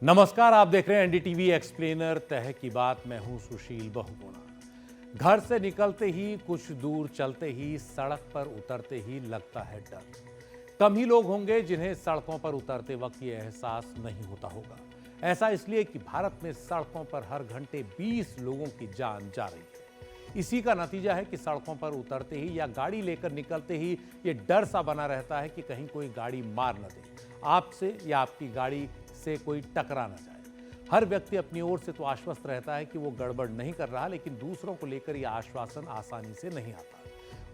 नमस्कार, आप देख रहे हैं एनडीटीवी एक्सप्लेनर तह की बात। मैं हूं सुशील बहुगुणा। घर से निकलते ही, कुछ दूर चलते ही, सड़क पर उतरते ही लगता है डर। कम ही लोग होंगे जिन्हें सड़कों पर उतरते वक्त ये एहसास नहीं होता होगा। ऐसा इसलिए कि भारत में सड़कों पर हर घंटे 20 लोगों की जान जा रही है। इसी का नतीजा है कि सड़कों पर उतरते ही या गाड़ी लेकर निकलते ही ये डर सा बना रहता है कि कहीं कोई गाड़ी मार न दे, आपसे या आपकी गाड़ी से कोई टकरा ना जाए। हर व्यक्ति अपनी ओर से तो आश्वस्त रहता है कि वो गड़बड़ नहीं कर रहा, लेकिन दूसरों को लेकर यह आश्वासन आसानी से नहीं आता।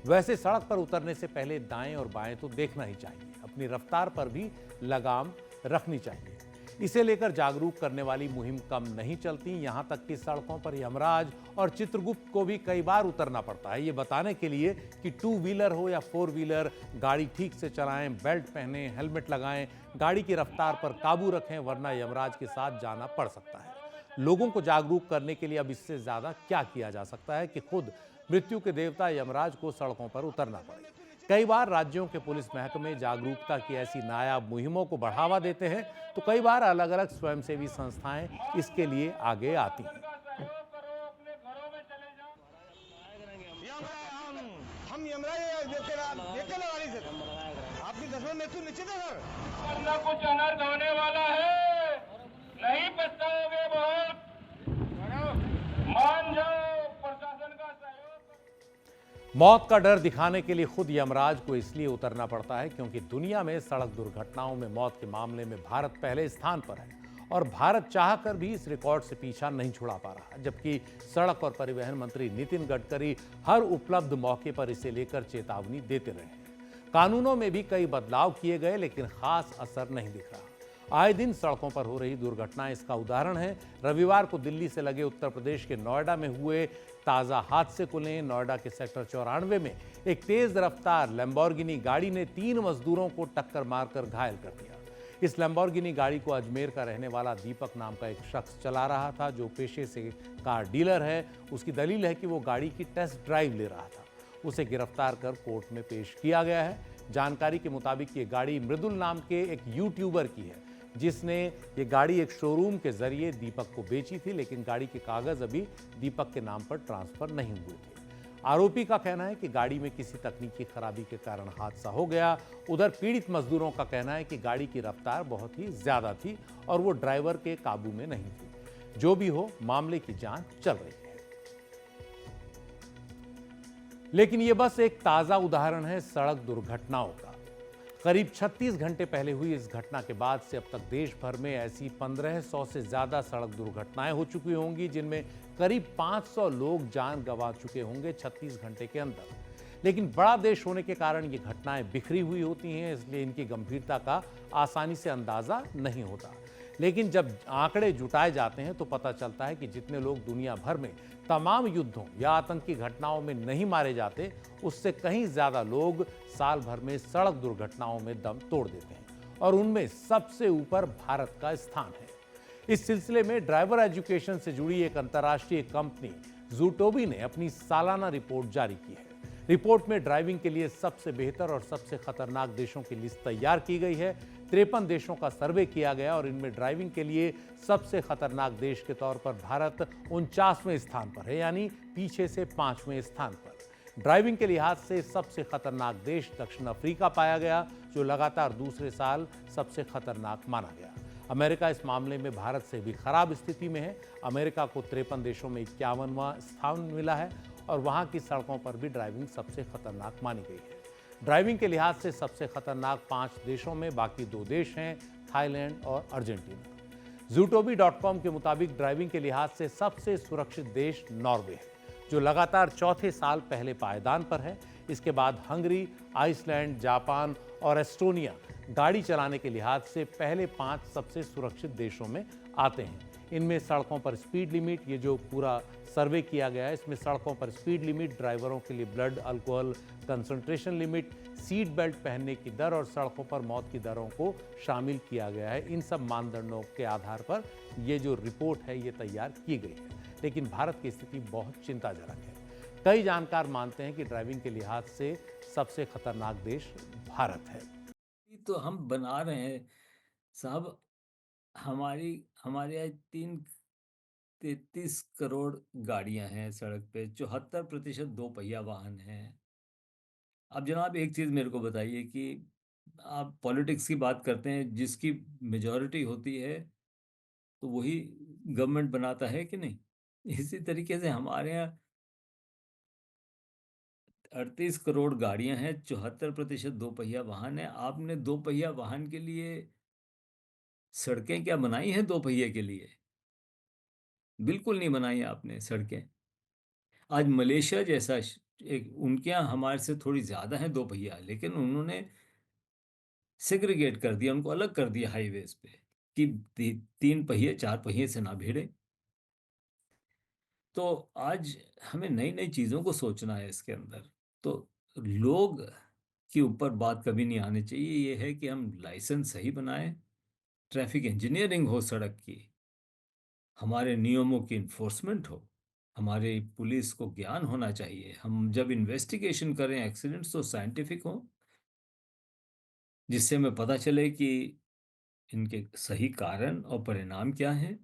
वैसे सड़क पर उतरने से पहले दाएं और बाएं तो देखना ही चाहिए। अपनी रफ्तार पर भी लगाम रखनी चाहिए। इसे लेकर जागरूक करने वाली मुहिम कम नहीं चलती। यहां तक कि सड़कों पर यमराज और चित्रगुप्त को भी कई बार उतरना पड़ता है, ये बताने के लिए कि 2 व्हीलर हो या 4 व्हीलर, गाड़ी ठीक से चलाएं, बेल्ट पहनें, हेलमेट लगाएं, गाड़ी की रफ्तार पर काबू रखें, वरना यमराज के साथ जाना पड़ सकता है। लोगों को जागरूक करने के लिए अब इससे ज्यादा क्या किया जा सकता है कि खुद मृत्यु के देवता यमराज को सड़कों पर उतरना पड़े। कई बार राज्यों के पुलिस महकमे जागरूकता की ऐसी नायाब मुहिमों को बढ़ावा देते हैं, तो कई बार अलग अलग स्वयंसेवी संस्थाएं इसके लिए आगे आती हैं। हम यमराज देख के लगा नहीं सकते। आपकी दसवें मृत्यु निश्चित है सर। वरना कुछ अनर्थ होने वाला है, नहीं पछताओगे बहुत। मान जाओ प्रशासन का सहयोग। मौत का डर दिखाने के लिए खुद यमराज को इसलिए उतरना पड़ता है क्योंकि दुनिया में सड़क दुर्घटनाओं में मौत के मामले में भारत पहले स्थान पर है और भारत चाहकर भी इस रिकॉर्ड से पीछा नहीं छुड़ा पा रहा। जबकि सड़क और परिवहन मंत्री नितिन गडकरी हर उपलब्ध मौके पर इसे लेकर चेतावनी देते रहे हैं। कानूनों में भी कई बदलाव किए गए, लेकिन खास असर नहीं दिख रहा। आए दिन सड़कों पर हो रही दुर्घटनाएं इसका उदाहरण है। रविवार को दिल्ली से लगे उत्तर प्रदेश के नोएडा में हुए ताजा हादसे को लें। नोएडा के सेक्टर 94 में एक तेज रफ्तार लैम्बोर्गिनी गाड़ी ने 3 मजदूरों को टक्कर मारकर घायल कर दिया। इस लैम्बोर्गिनी गाड़ी को अजमेर का रहने वाला दीपक नाम का एक शख्स चला रहा था, जो पेशे से कार डीलर है। उसकी दलील है कि वो गाड़ी की टेस्ट ड्राइव ले रहा था। उसे गिरफ्तार कर कोर्ट में पेश किया गया है। जानकारी के मुताबिक ये गाड़ी मृदुल नाम के एक यूट्यूबर की है, जिसने ये गाड़ी एक शोरूम के जरिए दीपक को बेची थी, लेकिन गाड़ी के कागज अभी दीपक के नाम पर ट्रांसफर नहीं हुए थे। आरोपी का कहना है कि गाड़ी में किसी तकनीकी खराबी के कारण हादसा हो गया। उधर पीड़ित मजदूरों का कहना है कि गाड़ी की रफ्तार बहुत ही ज्यादा थी और वो ड्राइवर के काबू में नहीं थी। जो भी हो, मामले की जांच चल रही है। लेकिन ये बस एक ताजा उदाहरण है सड़क दुर्घटनाओं का। करीब 36 घंटे पहले हुई इस घटना के बाद से अब तक देश भर में ऐसी 1500 से ज्यादा सड़क दुर्घटनाएं हो चुकी होंगी, जिनमें करीब 500 लोग जान गंवा चुके होंगे 36 घंटे के अंदर। लेकिन बड़ा देश होने के कारण ये घटनाएं बिखरी हुई होती हैं, इसलिए इनकी गंभीरता का आसानी से अंदाजा नहीं होता। लेकिन जब आंकड़े जुटाए जाते हैं तो पता चलता है कि जितने लोग दुनिया भर में तमाम युद्धों या आतंकी घटनाओं में नहीं मारे जाते, उससे कहीं ज्यादा लोग साल भर में सड़क दुर्घटनाओं में दम तोड़ देते हैं, और उनमें सबसे ऊपर भारत का स्थान है। इस सिलसिले में ड्राइवर एजुकेशन से जुड़ी एक अंतर्राष्ट्रीय कंपनी ज़ूटोबी ने अपनी सालाना रिपोर्ट जारी की है। रिपोर्ट में ड्राइविंग के लिए सबसे बेहतर और सबसे खतरनाक देशों की लिस्ट तैयार की गई है। 53 देशों का सर्वे किया गया और इनमें ड्राइविंग के लिए सबसे खतरनाक देश के तौर पर भारत 49वें स्थान पर है, यानी पीछे से 5वें स्थान पर। ड्राइविंग के लिहाज से सबसे खतरनाक देश दक्षिण अफ्रीका पाया गया, जो लगातार दूसरे साल सबसे खतरनाक माना गया। अमेरिका इस मामले में भारत से भी खराब स्थिति में है। अमेरिका को 53 देशों में 51वां स्थान मिला है और वहां की सड़कों पर भी ड्राइविंग सबसे खतरनाक मानी गई है। ड्राइविंग के लिहाज से सबसे खतरनाक 5 देशों में बाकी 2 देश हैं, थाईलैंड और अर्जेंटीना। ज़ूटोबी.com के मुताबिक ड्राइविंग के लिहाज से सबसे सुरक्षित देश नॉर्वे है, जो लगातार चौथे साल पहले पायदान पर है। इसके बाद हंगरी, आइसलैंड, जापान और एस्टोनिया गाड़ी चलाने के लिहाज से पहले 5 सबसे सुरक्षित देशों में आते हैं। इनमें सड़कों पर स्पीड लिमिट, ये जो पूरा सर्वे किया गया है, इसमें सड़कों पर स्पीड लिमिट, ड्राइवरों के लिए blood alcohol concentration limit, seat belt पहनने की दर और सड़कों पर मौत की दरों को शामिल किया गया है। इन सब मानदंडों के आधार पर ये जो रिपोर्ट है ये तैयार की गई है। लेकिन भारत की स्थिति बहुत चिंताजनक है। कई जानकार मानते हैं कि ड्राइविंग के लिहाज से सबसे खतरनाक देश भारत है। तो हम बना रहे हैं साहब। हमारी हमारे यहाँ 33 करोड़ गाड़ियां हैं सड़क पे, 74% दो पहिया वाहन हैं। अब जनाब एक चीज़ मेरे को बताइए कि आप पॉलिटिक्स की बात करते हैं, जिसकी मेजॉरिटी होती है तो वही गवर्नमेंट बनाता है कि नहीं? इसी तरीके से हमारे यहाँ 38 करोड़ गाड़ियां हैं, 74% दो पहिया वाहन है। आपने दो पहिया वाहन के लिए सड़कें क्या बनाई हैं दो पहिए के लिए? बिल्कुल नहीं बनाई आपने सड़कें। आज मलेशिया जैसा एक, उनके यहाँ हमारे से थोड़ी ज्यादा है दो पहिया, लेकिन उन्होंने सेग्रीगेट कर दिया, उनको अलग कर दिया हाईवेज पे कि तीन पहिए चार पहिए से ना भिड़े। तो आज हमें नई नई चीजों को सोचना है इसके अंदर। तो लोग के ऊपर बात कभी नहीं आनी चाहिए। ये है कि हम लाइसेंस सही बनाएं, ट्रैफिक इंजीनियरिंग हो सड़क की, हमारे नियमों की इन्फोर्समेंट हो, हमारे पुलिस को ज्ञान होना चाहिए। हम जब इन्वेस्टिगेशन करें एक्सीडेंट्स तो साइंटिफिक हो, जिससे हमें पता चले कि इनके सही कारण और परिणाम क्या हैं।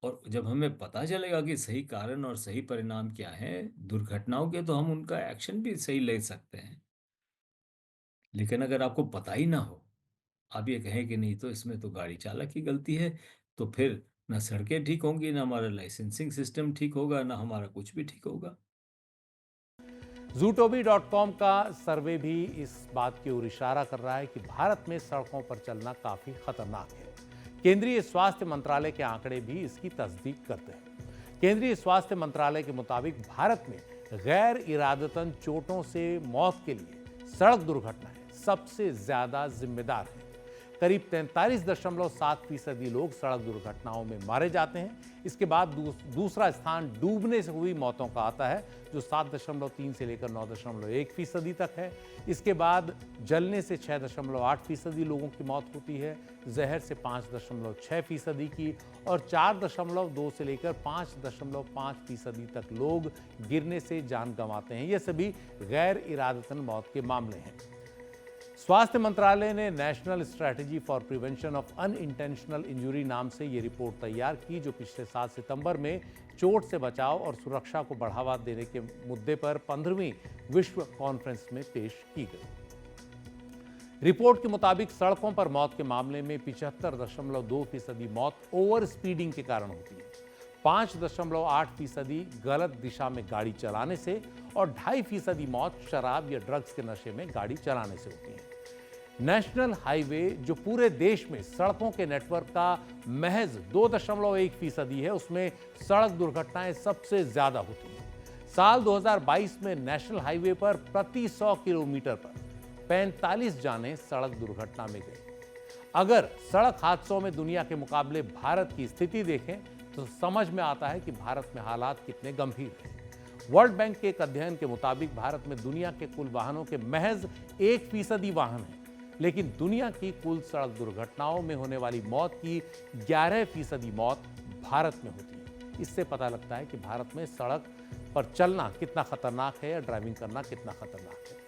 और जब हमें पता चलेगा कि सही कारण और सही परिणाम क्या है दुर्घटनाओं के, तो हम उनका एक्शन भी सही ले सकते हैं। लेकिन अगर आपको पता ही ना हो, आप ये कहें कि नहीं तो इसमें तो गाड़ी चालक की गलती है, तो फिर ना सड़कें ठीक होंगी, ना हमारा लाइसेंसिंग सिस्टम ठीक होगा, ना हमारा कुछ भी ठीक होगा। Zootobi.com का सर्वे भी इस बात की ओर इशारा कर रहा है कि भारत में सड़कों पर चलना काफी खतरनाक है। केंद्रीय स्वास्थ्य मंत्रालय के आंकड़े भी इसकी तस्दीक करते हैं। केंद्रीय स्वास्थ्य मंत्रालय के मुताबिक भारत में गैर इरादतन चोटों से मौत के लिए सड़क दुर्घटनाएं सबसे ज्यादा जिम्मेदार हैं। करीब 43.7% लोग सड़क दुर्घटनाओं में मारे जाते हैं। इसके बाद दूसरा स्थान डूबने से हुई मौतों का आता है, जो 7.3 से लेकर 9.1% तक है। इसके बाद जलने से 6.8% लोगों की मौत होती है, जहर से 5.6% की, और 4.2 से लेकर 5.5% तक लोग गिरने से जान गंवाते हैं। ये सभी गैर इरादतन मौत के मामले हैं। स्वास्थ्य मंत्रालय ने national strategy for prevention of unintentional injury नाम से ये रिपोर्ट तैयार की, जो पिछले 7 सितंबर में चोट से बचाव और सुरक्षा को बढ़ावा देने के मुद्दे पर 15वीं विश्व कॉन्फ्रेंस में पेश की गई। रिपोर्ट के मुताबिक सड़कों पर मौत के मामले में 75.2% मौत ओवर स्पीडिंग के कारण होती है, 5.8% गलत दिशा में गाड़ी चलाने से, और 2.5% मौत शराब या ड्रग्स के नशे में गाड़ी चलाने से होती है। नेशनल हाईवे, जो पूरे देश में सड़कों के नेटवर्क का महज 2.1% है, उसमें सड़क दुर्घटनाएं सबसे ज्यादा होती हैं। साल 2022 में नेशनल हाईवे पर प्रति 100 किलोमीटर पर 45 जानें सड़क दुर्घटना में गई। अगर सड़क हादसों में दुनिया के मुकाबले भारत की स्थिति देखें तो समझ में आता है कि भारत में हालात कितने गंभीर हैं। वर्ल्ड बैंक के एक अध्ययन के मुताबिक भारत में दुनिया के कुल वाहनों के महज 1% वाहन हैं, लेकिन दुनिया की कुल सड़क दुर्घटनाओं में होने वाली मौत की 11% मौत भारत में होती है। इससे पता लगता है कि भारत में सड़क पर चलना कितना खतरनाक है या ड्राइविंग करना कितना खतरनाक है।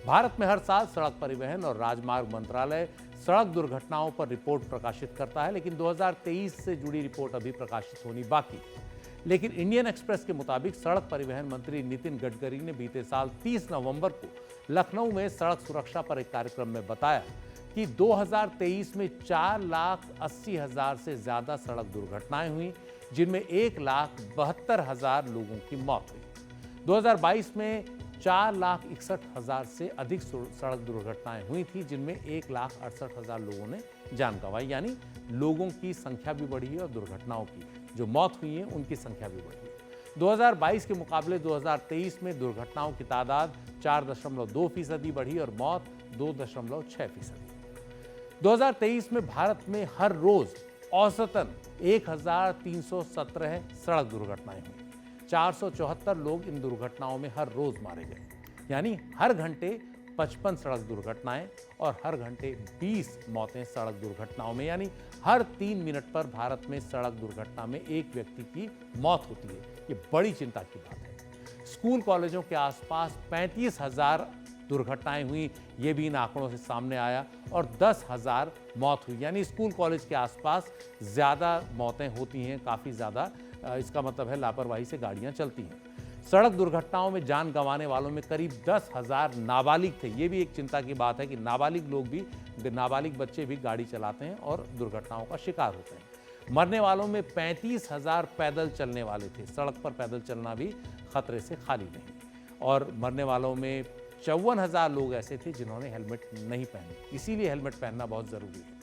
भारत में हर साल सड़क परिवहन और राजमार्ग मंत्रालय सड़क दुर्घटनाओं पर रिपोर्ट प्रकाशित करता है, लेकिन 2023 से जुड़ी रिपोर्ट अभी प्रकाशित होनी बाकी है। लेकिन इंडियन एक्सप्रेस के मुताबिक सड़क परिवहन मंत्री नितिन गडकरी ने बीते साल 30 नवंबर को लखनऊ में सड़क सुरक्षा पर एक कार्यक्रम में बताया कि 2023 में 4,80,000 से ज्यादा सड़क दुर्घटनाएं हुई, जिनमें 1,72,000 लोगों की मौत हुई। 2022 में 4,61,000 से अधिक सड़क दुर्घटनाएं हुई थी, जिनमें 1,68,000 लोगों ने जान गंवाई। यानी लोगों की संख्या भी बढ़ी है और दुर्घटनाओं की जो मौत हुई है उनकी संख्या भी बढ़ी है। 2022 के मुकाबले 2023 में दुर्घटनाओं की तादाद 4.2% बढ़ी और मौत 2.6%। 2023 में भारत में हर रोज औसतन 1,317 सड़क दुर्घटनाएं हुई। 474 लोग इन दुर्घटनाओं में हर रोज मारे गए, यानी हर घंटे 55 सड़क दुर्घटनाएं और हर घंटे 20 मौतें सड़क दुर्घटनाओं में, यानी हर 3 मिनट पर भारत में सड़क दुर्घटना में एक व्यक्ति की मौत होती है। ये बड़ी चिंता की बात है। स्कूल कॉलेजों के आसपास 35,000 दुर्घटनाएं हुई, ये भी इन आंकड़ों से सामने आया और 10,000 मौत हुई। यानी स्कूल कॉलेज के आसपास ज़्यादा मौतें होती हैं, काफ़ी ज़्यादा। इसका मतलब है लापरवाही से गाड़ियां चलती हैं। सड़क दुर्घटनाओं में जान गंवाने वालों में करीब 10,000 नाबालिग थे। ये भी एक चिंता की बात है कि नाबालिग बच्चे भी गाड़ी चलाते हैं और दुर्घटनाओं का शिकार होते हैं। मरने वालों में 35,000 पैदल चलने वाले थे। सड़क पर पैदल चलना भी खतरे से खाली नहीं। और मरने वालों में 54,000 लोग ऐसे थे जिन्होंने हेलमेट नहीं पहने। इसीलिए हेलमेट पहनना बहुत जरूरी है।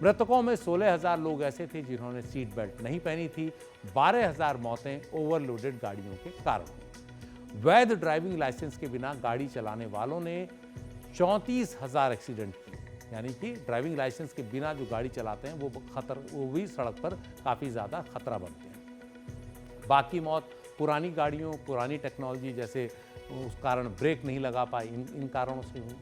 मृतकों में 16,000 लोग ऐसे थे जिन्होंने सीट बेल्ट नहीं पहनी थी। 12,000 मौतें ओवरलोडेड गाड़ियों के कारण हुई। वैध ड्राइविंग लाइसेंस के बिना गाड़ी चलाने वालों ने 34,000 एक्सीडेंट किए। यानी कि ड्राइविंग लाइसेंस के बिना जो गाड़ी चलाते हैं वो भी सड़क पर काफ़ी ज़्यादा खतरा बनते हैं। बाकी मौत पुरानी गाड़ियों, पुरानी टेक्नोलॉजी जैसे उस कारण ब्रेक नहीं लगा पाई, इन कारणों से हुई।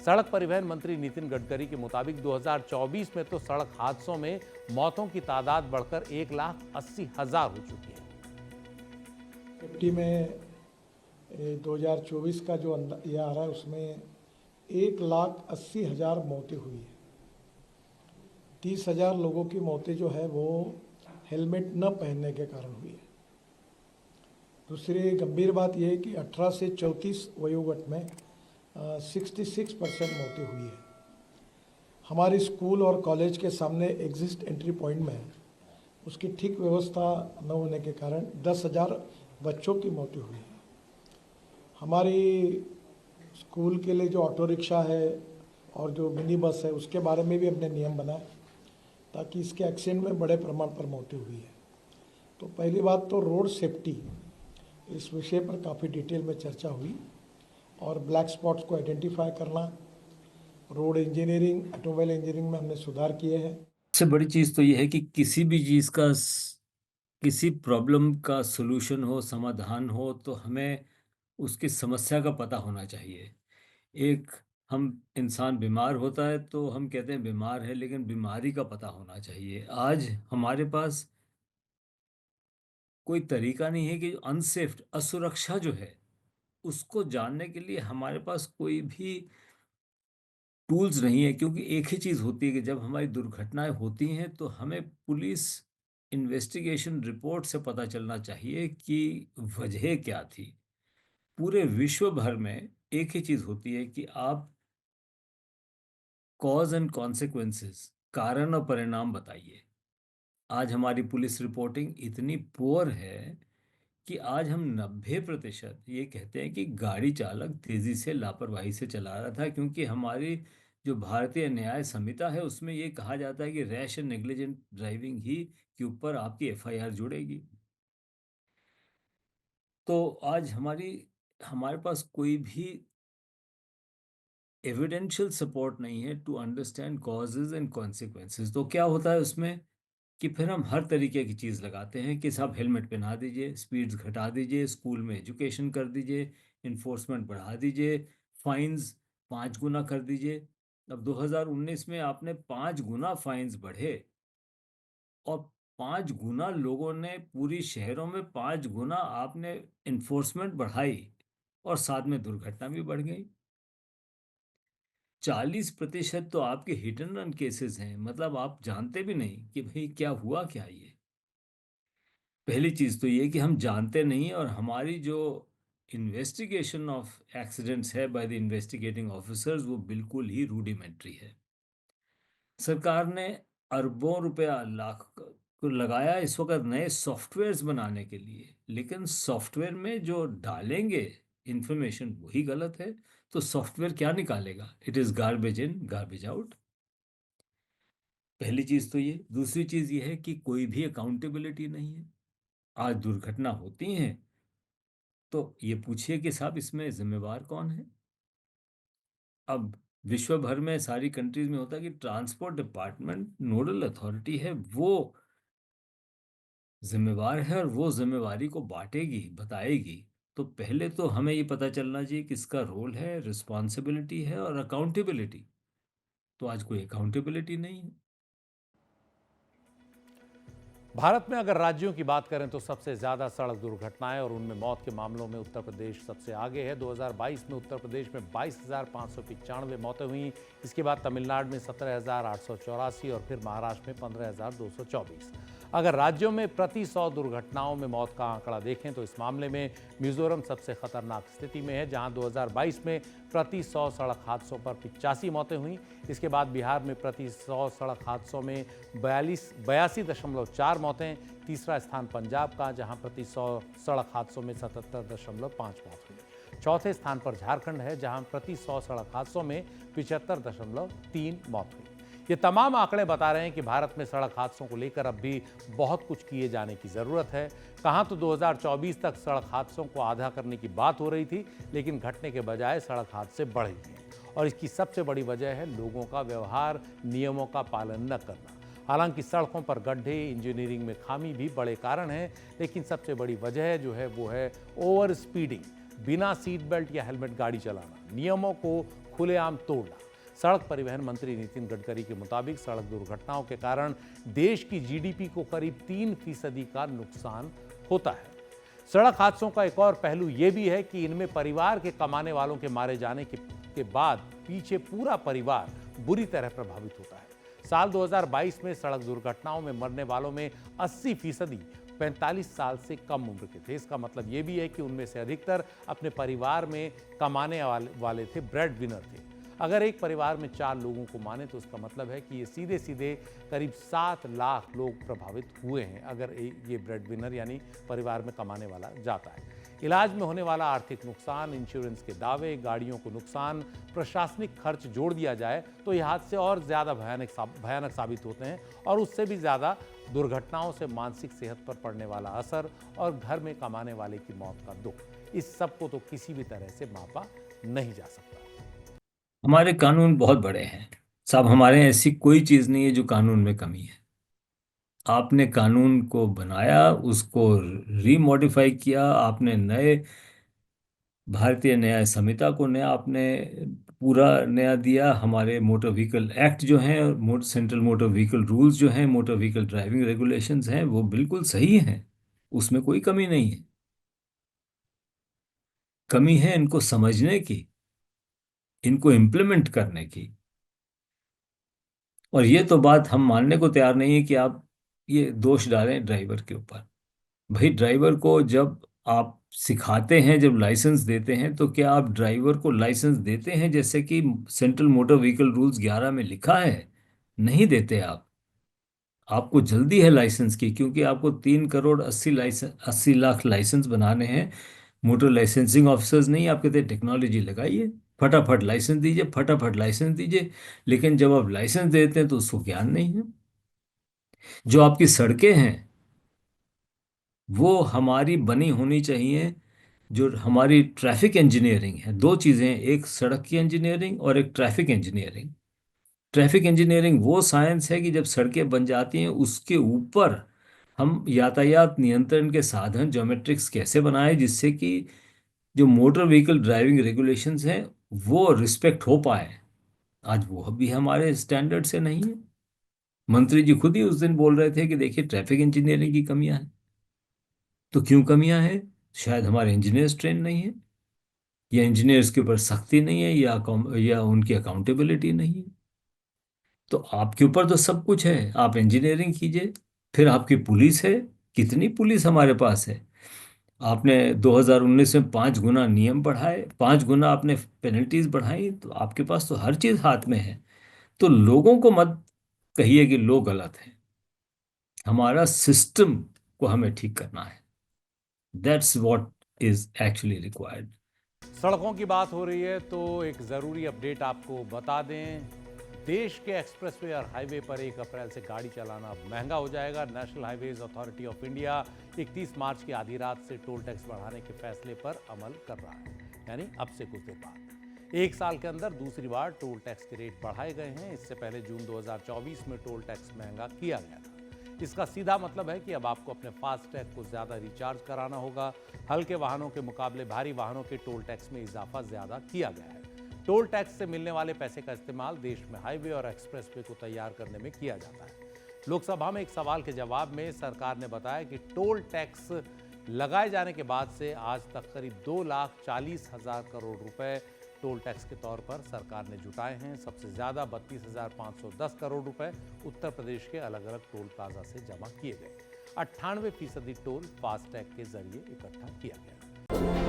सड़क परिवहन मंत्री नितिन गडकरी के मुताबिक 2024 में तो सड़क हादसों में मौतों की तादाद बढ़कर 1,80,000 हो चुकी है। सेफ्टी में 2024 का जो ये आ रहा है उसमें 1,80,000 मौतें हुई है। 30,000 लोगों की मौतें जो है वो हेलमेट न पहनने के कारण हुई है। दूसरी गंभीर बात यह है कि 18 से 34 वयोगट में 66% मौतें हुई है। हमारे स्कूल और कॉलेज के सामने एग्जिट एंट्री पॉइंट में उसकी ठीक व्यवस्था न होने के कारण 10,000 बच्चों की मौतें हुई है। हमारी स्कूल के लिए जो ऑटो रिक्शा है और जो मिनी बस है उसके बारे में भी हमने नियम बनाए ताकि इसके एक्सीडेंट में बड़े प्रमाण पर मौतें हुई है। तो पहली बात तो रोड सेफ्टी, इस विषय पर काफ़ी डिटेल में चर्चा हुई और ब्लैक स्पॉट्स को आइडेंटिफाई करना, रोड इंजीनियरिंग, ऑटोमोबाइल इंजीनियरिंग में हमने सुधार किए हैं। सबसे बड़ी चीज़ तो ये है कि किसी भी चीज़ का किसी प्रॉब्लम का सॉल्यूशन हो, समाधान हो, तो हमें उसकी समस्या का पता होना चाहिए। एक हम इंसान बीमार होता है तो हम कहते हैं बीमार है, लेकिन बीमारी का पता होना चाहिए। आज हमारे पास कोई तरीका नहीं है कि अनसेफ, असुरक्षा जो है उसको जानने के लिए हमारे पास कोई भी टूल्स नहीं है, क्योंकि एक ही चीज़ होती है कि जब हमारी दुर्घटनाएं होती हैं तो हमें पुलिस इन्वेस्टिगेशन रिपोर्ट से पता चलना चाहिए कि वजह क्या थी। पूरे विश्व भर में एक ही चीज़ होती है कि आप कॉज एंड कॉन्सिक्वेंसेस, कारण और परिणाम बताइए। आज हमारी पुलिस रिपोर्टिंग इतनी पुअर है कि आज हम 90% ये कहते हैं कि गाड़ी चालक तेजी से लापरवाही से चला रहा था, क्योंकि हमारी जो भारतीय न्याय संहिता है उसमें ये कहा जाता है कि रैश एंड नेग्लिजेंट ड्राइविंग ही के ऊपर आपकी एफआईआर जुड़ेगी। तो आज हमारे पास कोई भी एविडेंशियल सपोर्ट नहीं है to understand causes and consequences. तो क्या होता है उसमें कि फिर हम हर तरीके की चीज़ लगाते हैं कि साहब हेलमेट पहना दीजिए, स्पीड्स घटा दीजिए, स्कूल में एजुकेशन कर दीजिए, इन्फोर्समेंट बढ़ा दीजिए, फाइन्स 5 गुना कर दीजिए। अब 2019 में आपने 5 गुना फाइन्स बढ़े और 5 गुना लोगों ने पूरी शहरों में 5 गुना आपने इन्फोर्समेंट बढ़ाई और साथ में दुर्घटना भी बढ़ गई। 40% तो आपके हिट एंड रन केसेस हैं। मतलब आप जानते भी नहीं कि भाई क्या हुआ क्या ये। पहली चीज़ तो ये कि हम जानते नहीं, और हमारी जो इन्वेस्टिगेशन ऑफ एक्सीडेंट्स है बाय द इन्वेस्टिगेटिंग ऑफिसर्स वो बिल्कुल ही रूडिमेंट्री है। सरकार ने अरबों रुपया लाख को लगाया इस वक्त नए सॉफ्टवेयर्स बनाने के लिए, लेकिन सॉफ्टवेयर में जो डालेंगे इंफॉर्मेशन वही गलत है। तो सॉफ्टवेयर क्या निकालेगा? It is garbage in garbage out. पहली चीज़ तो ये। दूसरी चीज़ ये है कि कोई भी अकाउंटेबिलिटी नहीं है। आज दुर्घटना होती हैं तो ये पूछिए कि साहब इसमें जिम्मेवार कौन है। अब विश्व भर में सारी कंट्रीज में होता है कि ट्रांसपोर्ट डिपार्टमेंट नोडल अथॉरिटी है, वो जिम्मेवार है और वो जिम्मेवारी को बांटेगी, बताएगी। तो पहले तो हमें ये पता चलना चाहिए किसका रोल है, रिस्पॉन्सिबिलिटी है और अकाउंटेबिलिटी। तो आज कोई अकाउंटेबिलिटी नहीं है। भारत में अगर राज्यों की बात करें तो सबसे ज्यादा सड़क दुर्घटनाएं और उनमें मौत के मामलों में उत्तर प्रदेश सबसे आगे है। 2022 में उत्तर प्रदेश में 22,595 मौतें हुई। इसके बाद तमिलनाडु में 17,884 और फिर महाराष्ट्र में 15,224। अगर राज्यों में प्रति 100 दुर्घटनाओं में मौत का आंकड़ा देखें तो इस मामले में मिजोरम सबसे खतरनाक स्थिति में है, जहां 2022 में प्रति 100 सड़क हादसों पर 85 मौतें हुई। इसके बाद बिहार में प्रति 100 सड़क हादसों में 82.4 मौतें। तीसरा स्थान पंजाब का, जहां प्रति 100 सड़क हादसों में 77.5 मौत हुई। चौथे स्थान पर झारखंड है, जहां प्रति 100 सड़क हादसों में 75.3 मौत हुई। ये तमाम आंकड़े बता रहे हैं कि भारत में सड़क हादसों को लेकर अब भी बहुत कुछ किए जाने की ज़रूरत है। कहाँ तो 2024 तक सड़क हादसों को आधा करने की बात हो रही थी, लेकिन घटने के बजाय सड़क हादसे बढ़े हैं और इसकी सबसे बड़ी वजह है लोगों का व्यवहार, नियमों का पालन न करना। हालांकि सड़कों पर गड्ढे, इंजीनियरिंग में खामी भी बड़े कारण हैं, लेकिन सबसे बड़ी वजह जो है वो है ओवर स्पीडिंग, बिना सीट बेल्ट या हेलमेट गाड़ी चलाना, नियमों को खुलेआम तोड़ना। सड़क परिवहन मंत्री नितिन गडकरी के मुताबिक सड़क दुर्घटनाओं के कारण देश की जीडीपी को करीब 3% का नुकसान होता है। सड़क हादसों का एक और पहलू यह भी है कि इनमें परिवार के कमाने वालों के मारे जाने के बाद पीछे पूरा परिवार बुरी तरह प्रभावित होता है। साल 2022 में सड़क दुर्घटनाओं में मरने वालों में 80% 45 साल से कम उम्र के थे। इसका मतलब ये भी है कि उनमें से अधिकतर अपने परिवार में कमाने वाले थे, ब्रेड विनर थे। अगर एक परिवार में 4 लोगों को माने तो उसका मतलब है कि ये सीधे सीधे करीब 7 लाख लोग प्रभावित हुए हैं अगर ये ब्रेड विनर यानी परिवार में कमाने वाला जाता है। इलाज में होने वाला आर्थिक नुकसान, इंश्योरेंस के दावे, गाड़ियों को नुकसान, प्रशासनिक खर्च जोड़ दिया जाए तो ये हादसे और ज़्यादा भयानक साबित होते हैं और उससे भी ज़्यादा दुर्घटनाओं से मानसिक सेहत पर पड़ने वाला असर और घर में कमाने वाले की मौत का दुख, इस सब को तो किसी भी तरह से मापा नहीं जा सकता। हमारे कानून बहुत बड़े हैं साहब, हमारे ऐसी कोई चीज़ नहीं है जो कानून में कमी है। आपने कानून को बनाया, उसको रीमॉडिफाई किया, आपने नए भारतीय न्याय संहिता को नया आपने पूरा नया दिया। हमारे मोटर व्हीकल एक्ट जो हैं, सेंट्रल मोटर व्हीकल रूल्स जो हैं, मोटर व्हीकल ड्राइविंग रेगुलेशंस हैं, वो बिल्कुल सही हैं, उसमें कोई कमी नहीं है। कमी है इनको समझने की, इनको इम्प्लीमेंट करने की। और ये तो बात हम मानने को तैयार नहीं है कि आप ये दोष डालें ड्राइवर के ऊपर। भाई, ड्राइवर को जब आप सिखाते हैं, जब लाइसेंस देते हैं, तो क्या आप ड्राइवर को लाइसेंस देते हैं जैसे कि सेंट्रल मोटर व्हीकल रूल्स 11 में लिखा है? नहीं देते आप। आपको जल्दी है लाइसेंस की, क्योंकि आपको 3 करोड़ 80 लाख लाइसेंस बनाने हैं। मोटर लाइसेंसिंग ऑफिसर्स नहीं, आप कहते टेक्नोलॉजी लगाइए, फटाफट लाइसेंस दीजिए, फटाफट लाइसेंस दीजिए। लेकिन जब आप लाइसेंस देते हैं तो उसको ज्ञान नहीं है। जो आपकी सड़कें हैं वो हमारी बनी होनी चाहिए। जो हमारी ट्रैफिक इंजीनियरिंग है, 2 चीज़ें हैं, एक सड़क की इंजीनियरिंग और एक ट्रैफिक इंजीनियरिंग। ट्रैफिक इंजीनियरिंग वो साइंस है कि जब सड़कें बन जाती हैं उसके ऊपर हम यातायात नियंत्रण के साधन, ज्योमेट्रिक्स कैसे बनाएं जिससे कि जो मोटर व्हीकल ड्राइविंग रेगुलेशंस हैं वो रिस्पेक्ट हो पाए। आज वो भी हमारे स्टैंडर्ड से नहीं है। मंत्री जी खुद ही उस दिन बोल रहे थे कि देखिए ट्रैफिक इंजीनियरिंग की कमियां हैं। तो क्यों कमियां हैं? शायद हमारे इंजीनियर्स ट्रेन नहीं है, या इंजीनियर्स के ऊपर सख्ती नहीं है, या उनकी अकाउंटेबिलिटी नहीं है। तो आपके ऊपर तो सब कुछ है, आप इंजीनियरिंग कीजिए। फिर आपकी पुलिस है, कितनी पुलिस हमारे पास है। आपने 2019 में 5 गुना नियम बढ़ाए, 5 गुना आपने पेनल्टीज बढ़ाई, तो आपके पास तो हर चीज हाथ में है। तो लोगों को मत कहिए कि लोग गलत हैं। हमारा सिस्टम को हमें ठीक करना है। That's what is actually required. सड़कों की बात हो रही है तो एक ज़रूरी अपडेट आपको बता दें। देश के एक्सप्रेसवे और हाईवे पर 1 अप्रैल से गाड़ी चलाना अब महंगा हो जाएगा। National highways authority of India 31 मार्च की आधी रात से टोल टैक्स बढ़ाने के फैसले पर अमल कर रहा है, यानी अब से कुछ देर बाद। 1 साल के अंदर दूसरी बार टोल टैक्स के रेट बढ़ाए गए हैं। इससे पहले जून 2024 में टोल टैक्स महंगा किया गया था। इसका सीधा मतलब है कि अब आपको अपने फास्टैग को ज़्यादा रिचार्ज कराना होगा। हल्के वाहनों के मुकाबले भारी वाहनों के टोल टैक्स में इजाफा ज़्यादा किया गया है। टोल टैक्स से मिलने वाले पैसे का इस्तेमाल देश में हाईवे और एक्सप्रेसवे को तैयार करने में किया जाता है। लोकसभा में एक सवाल के जवाब में सरकार ने बताया कि टोल टैक्स लगाए जाने के बाद से आज तक करीब 2,40,000 करोड़ रुपए टोल टैक्स के तौर पर सरकार ने जुटाए हैं। सबसे ज्यादा 32,510 करोड़ रुपए उत्तर प्रदेश के अलग अलग टोल प्लाजा से जमा किए गए। 98% टोल फास्टैग के जरिए इकट्ठा किया गया।